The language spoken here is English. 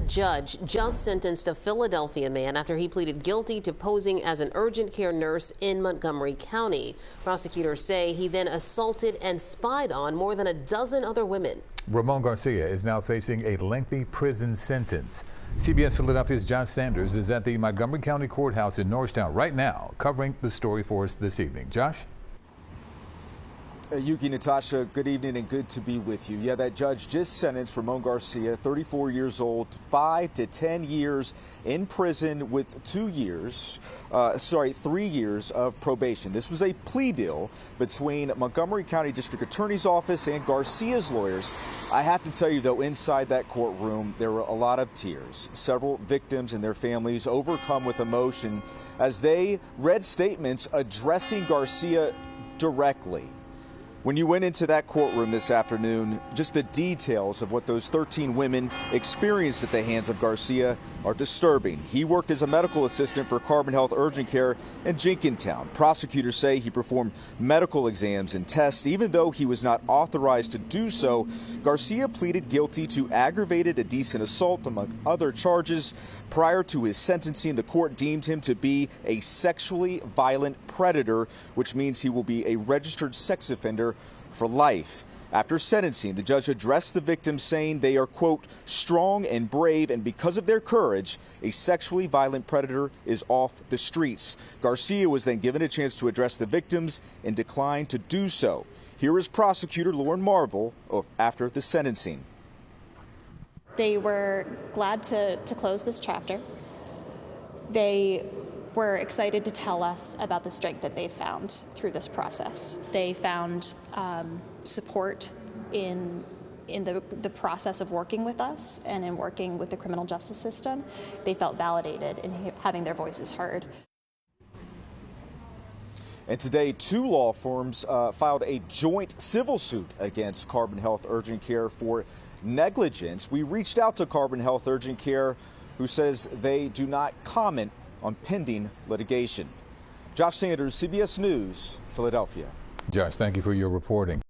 judge just sentenced a Philadelphia man after he pleaded guilty to posing as an urgent care nurse in Montgomery County. Prosecutors say he then assaulted and spied on more than a dozen other women. Ramon Garcia is now facing a lengthy prison sentence. CBS Philadelphia's Josh Sanders is at the Montgomery County Courthouse in Norristown right now, covering the story for us this evening. Josh? Yuki, Natasha, good evening and good to be with you. Yeah, that judge just sentenced Ramon Garcia, 34 years old, 5 to 10 years in prison with 3 years of probation. This was a plea deal between Montgomery County District Attorney's Office and Garcia's lawyers. I have to tell you, though, inside that courtroom, there were a lot of tears. Several victims and their families overcome with emotion as they read statements addressing Garcia directly. When you went into that courtroom this afternoon, just the details of what those 13 women experienced at the hands of Garcia are disturbing. He worked as a medical assistant for Carbon Health Urgent Care in Jenkintown. Prosecutors say he performed medical exams and tests. Even though he was not authorized to do so, Garcia pleaded guilty to aggravated indecent assault, among other charges. Prior to his sentencing, the court deemed him to be a sexually violent predator, which means he will be a registered sex offender for life. After sentencing, the judge addressed the victims, saying they are, quote, strong and brave, and because of their courage, a sexually violent predator is off the streets. Garcia was then given a chance to address the victims and declined to do so. Here is prosecutor Lauren Marvel after the sentencing. They were glad to close this chapter. They were excited to tell us about the strength that they found through this process. They found support in the process of working with us and in working with the criminal justice system. They felt validated in having their voices heard. And today, 2 law firms filed a joint civil suit against Carbon Health Urgent Care for negligence. We reached out to Carbon Health Urgent Care, who says they do not comment on pending litigation. Josh Sanders, CBS News, Philadelphia. Josh, thank you for your reporting.